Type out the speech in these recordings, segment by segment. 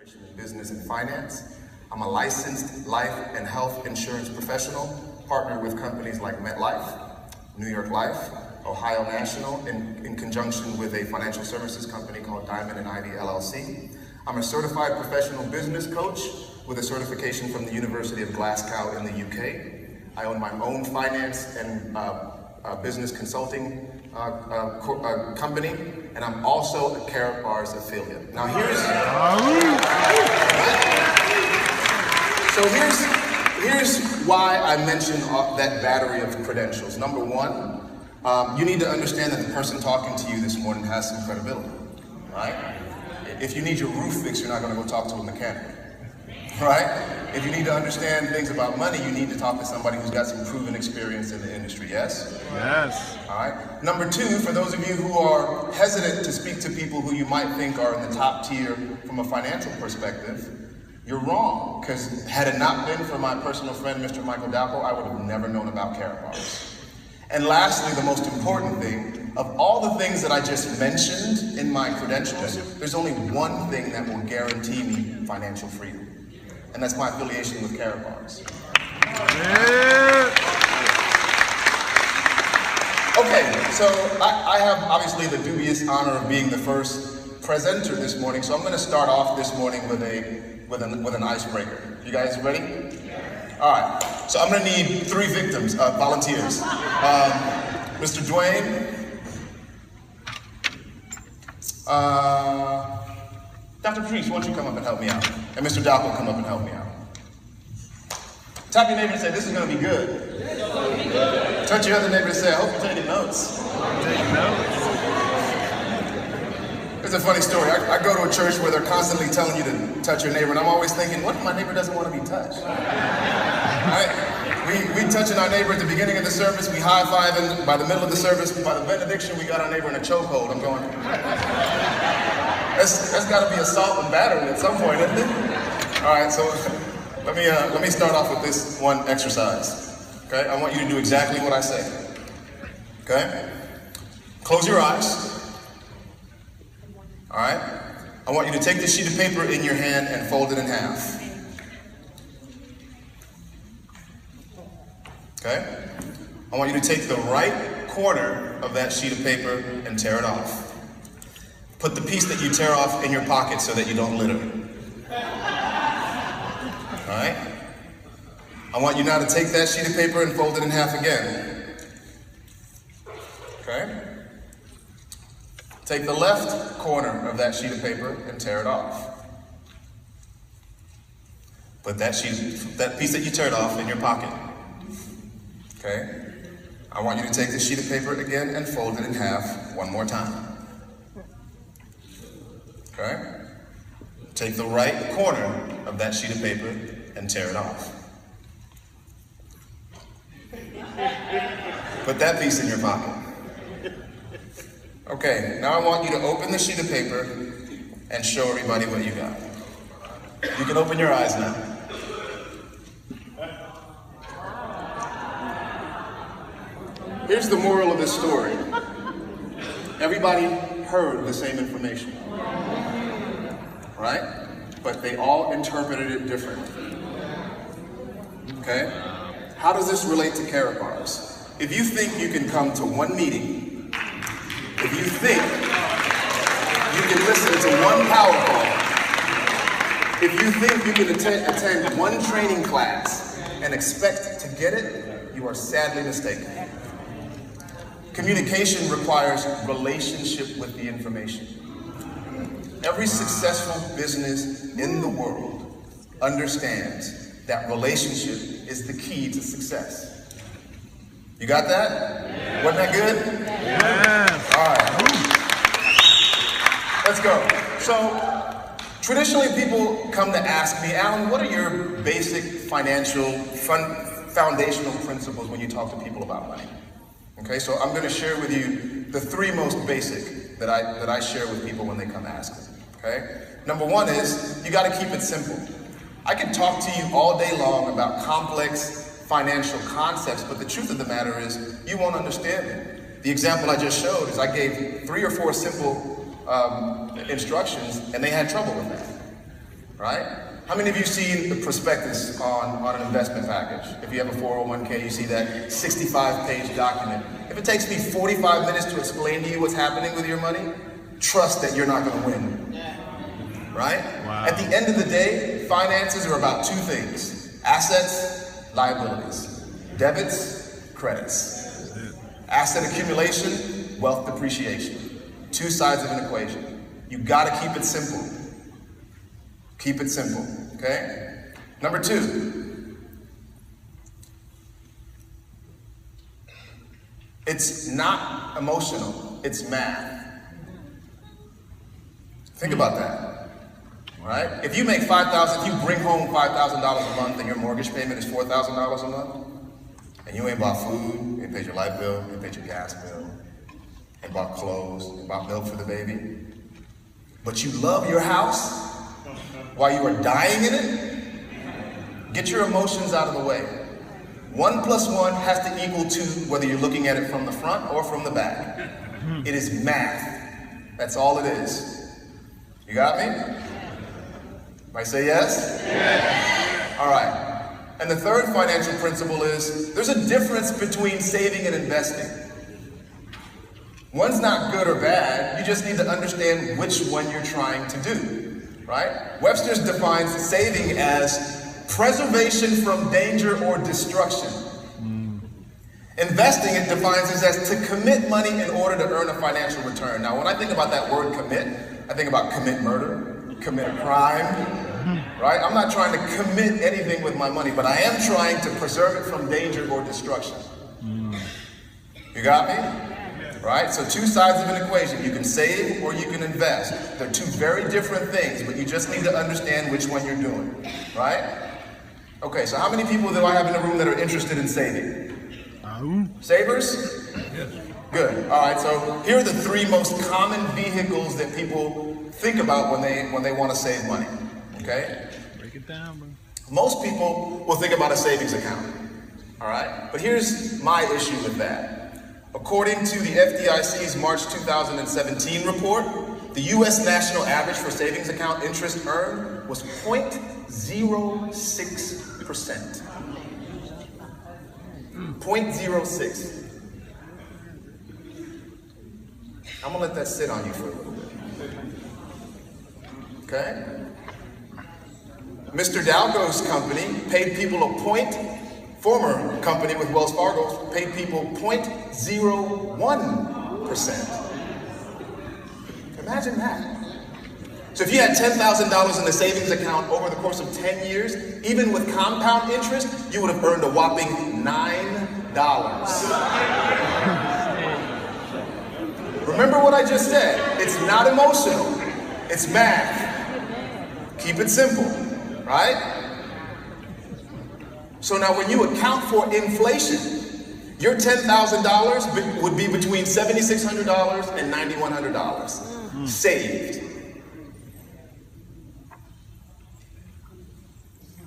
concentration in business and finance. I'm a licensed life and health insurance professional, partnered with companies like MetLife, New York Life, Ohio National, in conjunction with a financial services company called Diamond and Ivy LLC. I'm a certified professional business coach with a certification from the University of Glasgow in the UK. I own my own finance and business consulting company, and I'm also a Karat Bars affiliate. Now here's why I mentioned that battery of credentials. Number one, you need to understand that the person talking to you this morning has some credibility, right? If you need your roof fixed, you're not going to go talk to a mechanic, right? If you need to understand things about money, you need to talk to somebody who's got some proven experience in the industry, yes? Yes. All right. Number two, for those of you who are hesitant to speak to people who you might think are in the top tier from a financial perspective, you're wrong, because had it not been for my personal friend, Mr. Michael Dalpo, I would have never known about Karat Bars. And lastly, the most important thing, of all the things that I just mentioned in my credentials, there's only one thing that will guarantee me financial freedom, and that's my affiliation with Karat Bars. Okay, so I have obviously the dubious honor of being the first presenter this morning, so I'm going to start off this morning with an icebreaker. You guys ready? Yeah. All right. So I'm going to need 3 victims, volunteers. Mr. Dwayne, Dr. Patrice, why don't you come up and help me out? And Mr. Doc will come up and help me out. Tap your neighbor and say, "This is going to be good." This is going to be good. Touch your other neighbor and say, "I hope you're taking notes." Take notes. It's a funny story. I go to a church where they're constantly telling you to touch your neighbor, and I'm always thinking, what if my neighbor doesn't want to be touched? Right? We touching our neighbor at the beginning of the service, we high-fiving, by the middle of the service, by the benediction, we got our neighbor in a chokehold. I'm going, that's got to be assault and battery at some point, isn't it? All right, so let me start off with this one exercise. Okay, I want you to do exactly what I say. Okay, close your eyes. All right, I want you to take this sheet of paper in your hand and fold it in half. Okay, I want you to take the right corner of that sheet of paper and tear it off. Put the piece that you tear off in your pocket so that you don't litter. All right, I want you now to take that sheet of paper and fold it in half again. Okay. Take the left corner of that sheet of paper and tear it off. Put that piece that you teared off in your pocket. Okay? I want you to take the sheet of paper again and fold it in half one more time. Okay? Take the right corner of that sheet of paper and tear it off. Put that piece in your pocket. Okay, now I want you to open the sheet of paper and show everybody what you got. You can open your eyes now. Here's the moral of this story. Everybody heard the same information, right? But they all interpreted it differently. Okay? How does this relate to Karat Bars? If you think you can come to one meeting, if you think you can listen to one power call, if you think you can attend one training class and expect to get it, you are sadly mistaken. Communication requires relationship with the information. Every successful business in the world understands that relationship is the key to success. You got that? Yeah. Wasn't that good? Yes. All right. Let's go. So, traditionally people come to ask me, Alan, what are your basic financial foundational principles when you talk to people about money? Okay, so I'm going to share with you the 3 most basic that I share with people when they come ask me. Okay? Number 1 is, you got to keep it simple. I can talk to you all day long about complex financial concepts, but the truth of the matter is, you won't understand it. The example I just showed is I gave 3 or 4 simple instructions, and they had trouble with that. right? How many of you seen the prospectus on an investment package? If you have a 401k, you see that 65-page document. If it takes me 45 minutes to explain to you what's happening with your money, trust that you're not going to win, right? Wow. At the end of the day, finances are about two things: assets, liabilities, debits, credits. Asset accumulation, wealth depreciation. Two sides of an equation. You gotta keep it simple. Keep it simple, okay? Number two, it's not emotional, it's math. Think about that, all right? If you make $5,000, if you bring home $5,000 a month and your mortgage payment is $4,000 a month, and you ain't bought food, you ain't paid your light bill, you ain't paid your gas bill, ain't bought clothes, ain't bought milk for the baby, but you love your house while you are dying in it, get your emotions out of the way. 1 + 1 has to equal 2, whether you're looking at it from the front or from the back. It is math. That's all it is. You got me? Might say yes? Yes. All right. And the third financial principle is there's a difference between saving and investing. One's not good or bad, you just need to understand which one you're trying to do, right? Webster's defines saving as preservation from danger or destruction. Investing, it defines as to commit money in order to earn a financial return. Now, when I think about that word commit, I think about commit murder, commit a crime, right? I'm not trying to commit anything with my money, but I am trying to preserve it from danger or destruction. You got me? Right? So two sides of an equation. You can save or you can invest. They're two very different things, but you just need to understand which one you're doing. Right? Okay, so how many people do I have in the room that are interested in saving? Savers? Yes. Good. All right, so here are the 3 most common vehicles that people think about when they want to save money. Okay? Break it down, bro. Most people will think about a savings account. All right? But here's my issue with that. According to the FDIC's March 2017 report, the U.S. national average for savings account interest earned was 0.06%. 0.06. I'm gonna let that sit on you for a little bit. Okay? Mr. Dalgo's company paid people former company with Wells Fargo paid people 0.01%. Imagine that. So if you had $10,000 in the savings account over the course of 10 years, even with compound interest, you would have earned a whopping $9. Remember what I just said. It's not emotional. It's math. Keep it simple, right? So now when you account for inflation, your $10,000 would be between $7,600 and $9,100 saved.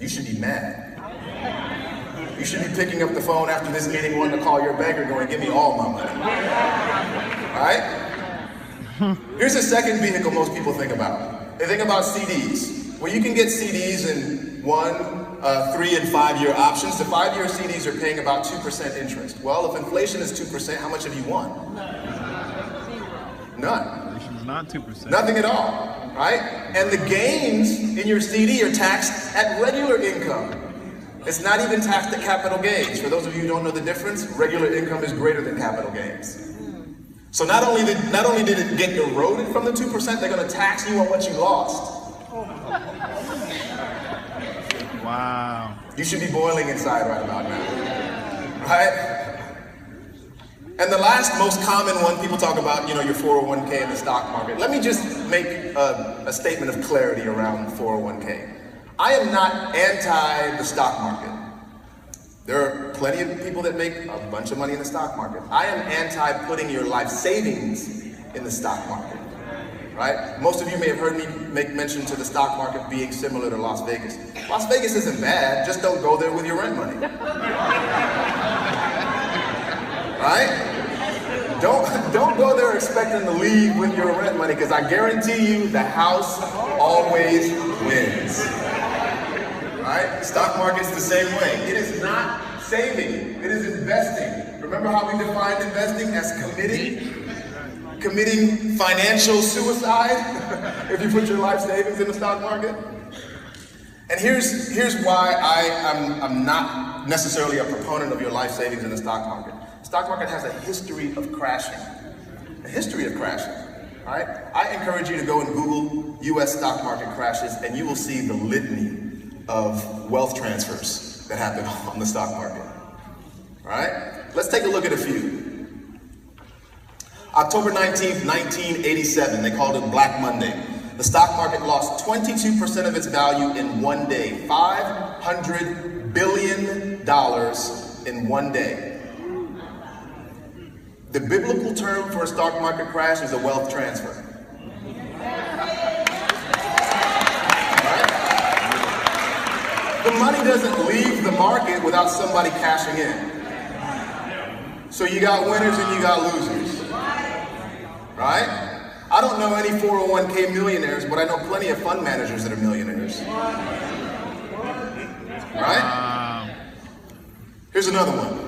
You should be mad. You should be picking up the phone after this meeting wanting to call your banker going, give me all my money. Right? Here's the second vehicle most people think about. They think about CDs. Well, you can get CDs in 1, 3, and 5-year options. The 5-year CDs are paying about 2% interest. Well, if inflation is 2%, how much have you won? None. Inflation's not 2%. Nothing at all, right? And the gains in your CD are taxed at regular income. It's not even taxed at capital gains. For those of you who don't know the difference, regular income is greater than capital gains. So not only did it get eroded from the 2%, they're going to tax you on what you lost. Wow. You should be boiling inside right about now, right? And the last most common one, people talk about, your 401k in the stock market. Let me just make a statement of clarity around 401k. I am not anti the stock market. There are plenty of people that make a bunch of money in the stock market. I am anti putting your life savings in the stock market, right? Most of you may have heard me make mention to the stock market being similar to Las Vegas. Las Vegas isn't bad, just don't go there with your rent money. Right? Don't go there expecting to leave with your rent money, because I guarantee you the house always wins. Right? Stock market's the same way. It is not saving, it is investing. Remember how we defined investing as committing financial suicide if you put your life savings in the stock market? And here's why I'm not necessarily a proponent of your life savings in the stock market. The stock market has a history of crashing. A history of crashing. Right? I encourage you to go and Google US stock market crashes, and you will see the litany of wealth transfers that happen on the stock market. All right? Let's take a look at a few. October 19th, 1987, they called it Black Monday. The stock market lost 22% of its value in one day. $500 billion in one day. The biblical term for a stock market crash is a wealth transfer. The money doesn't leave the market without somebody cashing in. So you got winners and you got losers. Right? I don't know any 401k millionaires, but I know plenty of fund managers that are millionaires. Right? Here's another one.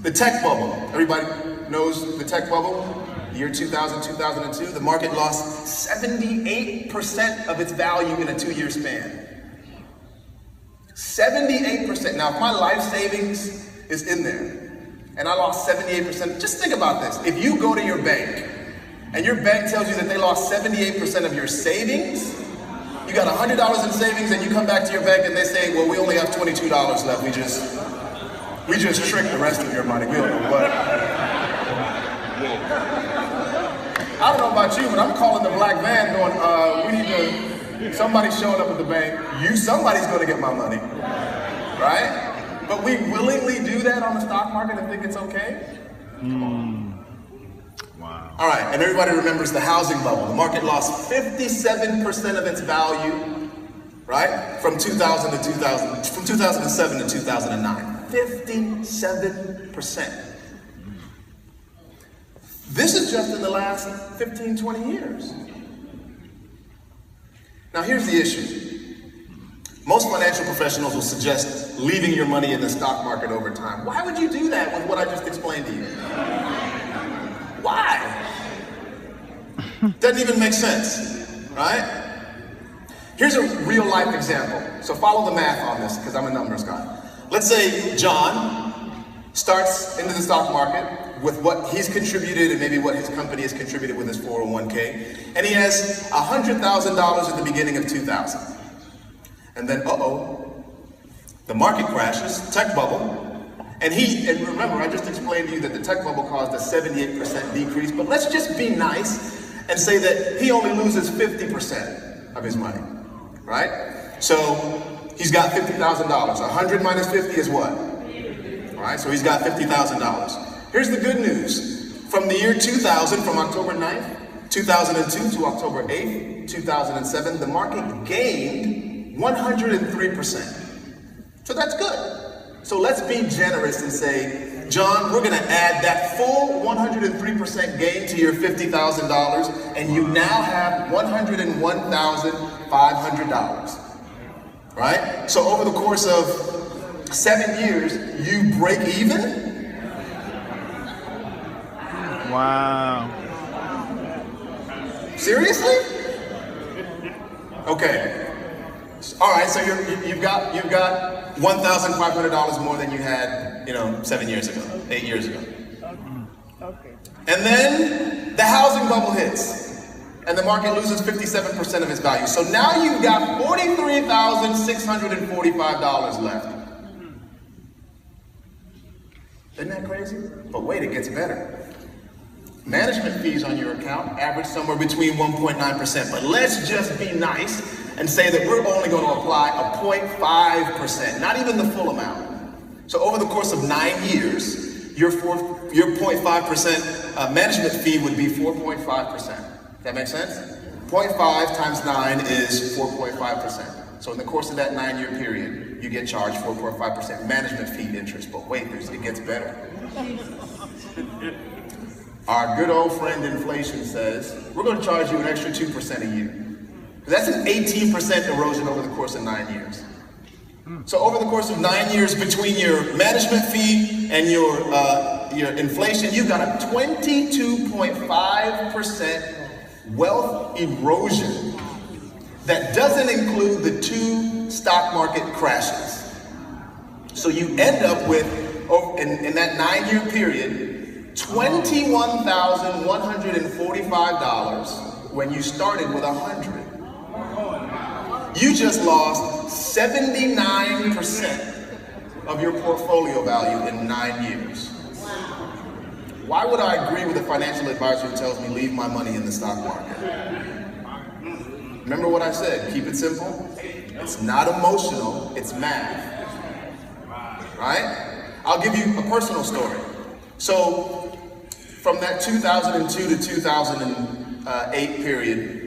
The tech bubble. Everybody knows the tech bubble? Year 2000, 2002. The market lost 78% of its value in a 2-year span. 78%. Now, if my life savings is in there, and I lost 78%, just think about this. If you go to your bank, and your bank tells you that they lost 78% of your savings, you got $100 in savings, and you come back to your bank and they say, well, we only have $22 left. We just tricked the rest of your money. We don't know what. I don't know about you, but I'm calling the black van going, somebody's showing up at the bank. Somebody's going to get my money, right? But we willingly do that on the stock market and think it's okay? Wow. All right, and everybody remembers the housing bubble. The market lost 57% of its value, right? From 2007 to 2009. 57%. This is just in the last 15, 20 years. Now here's the issue. Most financial professionals will suggest leaving your money in the stock market over time. Why would you do that with what I just explained to you? Why? Doesn't even make sense, right? Here's a real life example. So follow the math on this, because I'm a numbers guy. Let's say John starts into the stock market with what he's contributed and maybe what his company has contributed with his 401k, and he has $100,000 at the beginning of 2000. And then, the market crashes, tech bubble, and remember, I just explained to you that the tech bubble caused a 78% decrease, but let's just be nice and say that he only loses 50% of his money, right? So he's got $50,000. 100 minus 50 is what? All right, so he's got $50,000. Here's the good news. From the year 2000, from October 9th, 2002 to October 8th, 2007, the market gained 103%. So that's good. So let's be generous and say, John, we're gonna add that full 103% gain to your $50,000, and you now have $101,500, right? So over the course of 7 years, you break even? Wow. Seriously? Okay. All right, so you've got $1,500 more than you had, 7 years ago, 8 years ago. Okay. And then the housing bubble hits, and the market loses 57% of its value. So now you've got $43,645 left. Isn't that crazy? But wait, it gets better. Management fees on your account average somewhere between 1.9%, but let's just be nice and say that we're only going to apply a 0.5%, not even the full amount. So over the course of 9 years, your 0.5% management fee would be 4.5%. That make sense? 0.5 times 9 is 4.5%. So in the course of that 9-year period, you get charged 4.5% management fee interest. But wait, it gets better. our good old friend inflation says, we're going to charge you an extra 2% a year. That's an 18% erosion over the course of 9 years. So over the course of 9 years between your management fee and your inflation, you've got a 22.5% wealth erosion that doesn't include the 2 stock market crashes. So you end up with, in that 9-year period, $21,145 when you started with 100. You just lost 79% of your portfolio value in 9 years. Why would I agree with a financial advisor who tells me leave my money in the stock market? Remember what I said, keep it simple. It's not emotional, it's math. Right? I'll give you a personal story. So from that 2002 to 2008 period,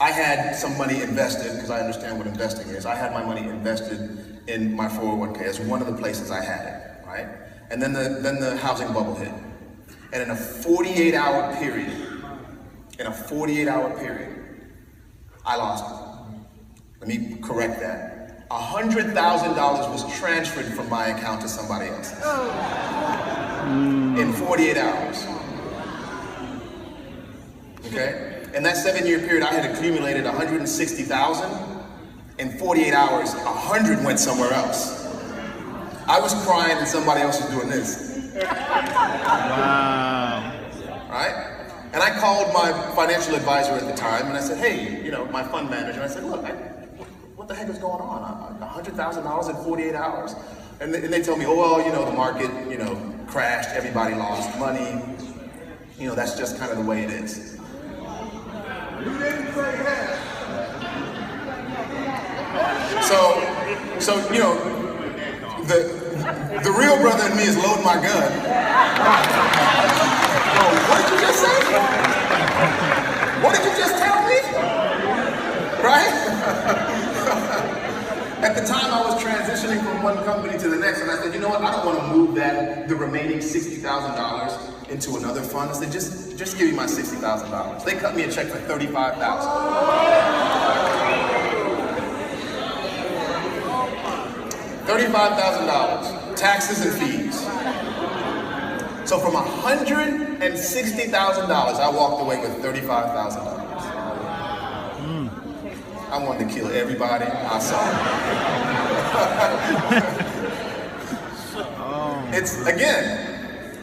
I had some money invested, because I understand what investing is. I had my money invested in my 401k. That's one of the places I had it, right? And then the housing bubble hit. And in a 48-hour period, I lost it. Let me correct that. $100,000 was transferred from my account to somebody else's. In 48 hours. Okay? In that 7-year period, I had accumulated $160,000. In 48 hours, 100 went somewhere else. I was crying and somebody else was doing this. Wow. Right? And I called my financial advisor at the time and I said, hey, my fund manager, I said, look, what the heck is going on? $100,000 in 48 hours. And they told me, oh, well, the market, crashed, everybody lost money. That's just kind of the way it is. So the real brother in me is loading my gun. Oh, what did you just say? What did you just tell me? Right? At the time I was transitioning from one company to the next, and I said, you know what, I don't want to move the remaining $60,000 into another fund. I said, just give me my $60,000. They cut me a check for $35,000. $35,000, taxes and fees. So from $160,000, I walked away with $35,000. I wanted to kill everybody I saw.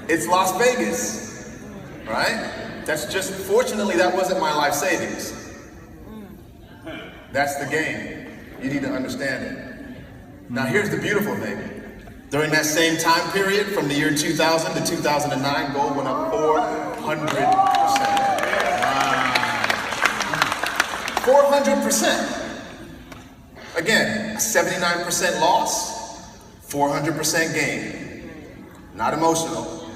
It's Las Vegas, right? Fortunately, that wasn't my life savings. That's the game. You need to understand it. Now, here's the beautiful thing. During that same time period, from the year 2000 to 2009, gold went up 400%. 400%. Again, a 79% loss, 400% gain. Not emotional.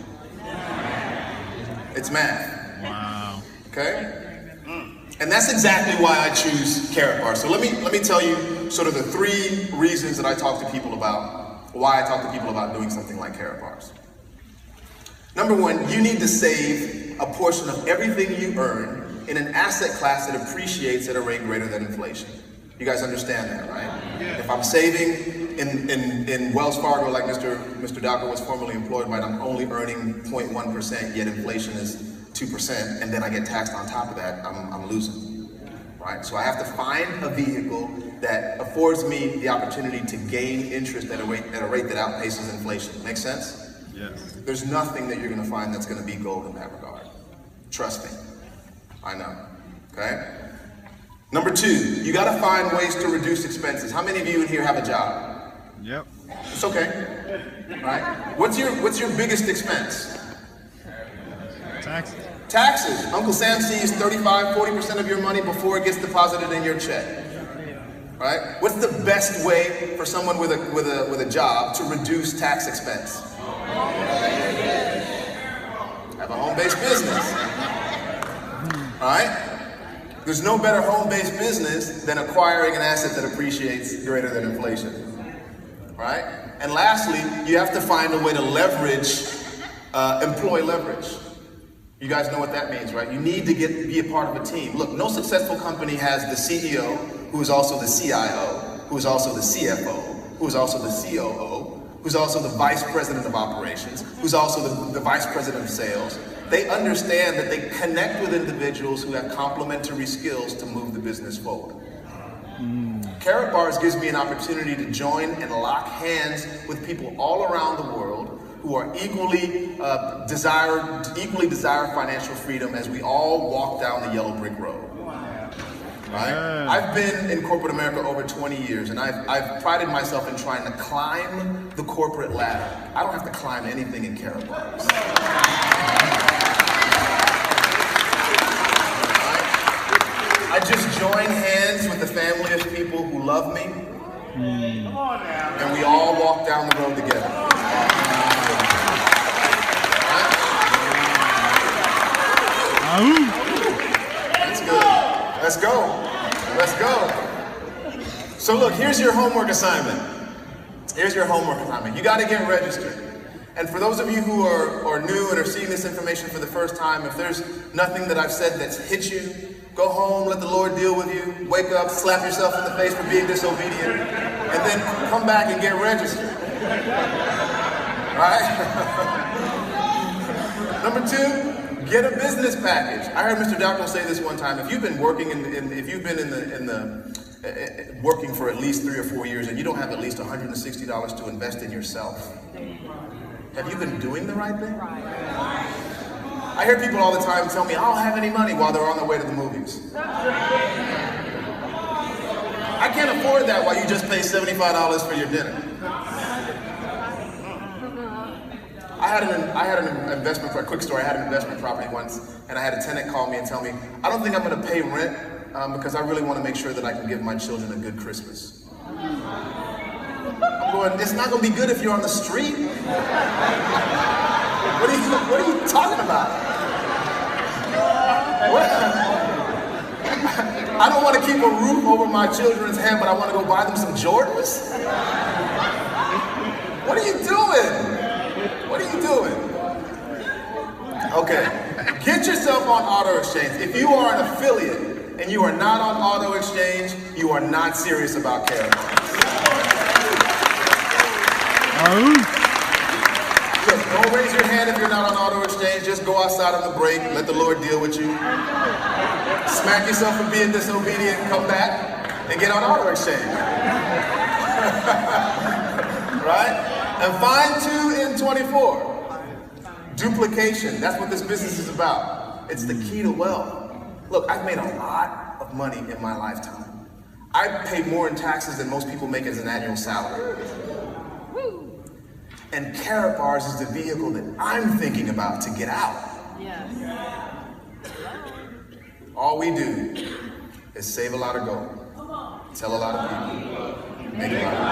It's math. Wow. Okay? And that's exactly why I choose Karat bars. So let me tell you sort of the 3 reasons that I talk to people about, why I talk to people about doing something like Karat bars. Number 1, you need to save a portion of everything you earn in an asset class that appreciates at a rate greater than inflation. You guys understand that, right? Yeah. If I'm saving in Wells Fargo, like Mr. Dowker was formerly employed, right, I'm only earning 0.1%, yet inflation is 2%, and then I get taxed on top of that, I'm losing, right? So I have to find a vehicle that affords me the opportunity to gain interest at a rate that outpaces inflation. Make sense? Yes. There's nothing that you're gonna find that's gonna be gold in that regard. Trust me. I know, okay? Number 2, you gotta find ways to reduce expenses. How many of you in here have a job? Yep. It's okay, right? What's your biggest expense? Taxes. Taxes. Uncle Sam sees 35-40% of your money before it gets deposited in your check, right? What's the best way for someone with a job to reduce tax expense? Have a home-based business. All right? There's no better home-based business than acquiring an asset that appreciates greater than inflation. Right? And lastly, you have to find a way to leverage, employ leverage. You guys know what that means, right? You need to be a part of a team. Look, no successful company has the CEO, who is also the CIO, who is also the CFO, who is also the COO, who's also the vice president of operations, who's also the vice president of sales. They understand that they connect with individuals who have complementary skills to move the business forward. Karat Bars gives me an opportunity to join and lock hands with people all around the world who are equally desire financial freedom as we all walk down the yellow brick road. Right? I've been in corporate America over 20 years, and I've prided myself in trying to climb the corporate ladder. I don't have to climb anything in Karat Bars. I just join hands with a family of people who love me, and we all walk down the road together. That's good. Let's go. Let's go. So look, here's your homework assignment. Here's your homework assignment. You got to get registered. And for those of you who are new and are seeing this information for the first time, if there's nothing that I've said that's hit you, go home, let the Lord deal with you, wake up, slap yourself in the face for being disobedient, and then come back and get registered. Right? Number two, get a business package. I heard Mr. Dalco say this one time. If you've been working working for at least 3 or 4 years and you don't have at least $160 to invest in yourself, have you been doing the right thing? I hear people all the time tell me, I don't have any money while they're on their way to the movies. I can't afford that while you just pay $75 for your dinner. I had an investment, for a quick story, I had an investment property once, and I had a tenant call me and tell me, I don't think I'm going to pay rent because I really want to make sure that I can give my children a good Christmas. I'm going, it's not going to be good if you're on the street. What are you talking about? I don't want to keep a roof over my children's head, but I want to go buy them some Jordans? What are you doing? What are you doing? Okay, get yourself on auto exchange. If you are an affiliate and you are not on auto exchange, you are not serious about Karat. Look, don't raise your hand if you're not on auto exchange. Just go outside on the break. Let the Lord deal with you. Smack yourself for being disobedient. Come back and get on auto exchange. Right? And find 2 in 24. Duplication. That's what this business is about. It's the key to wealth. Look, I've made a lot of money in my lifetime. I pay more in taxes than most people make as an annual salary. And Karat Bars is the vehicle that I'm thinking about to get out. Yes. All we do is save a lot of gold, tell a lot of people, make a lot of money.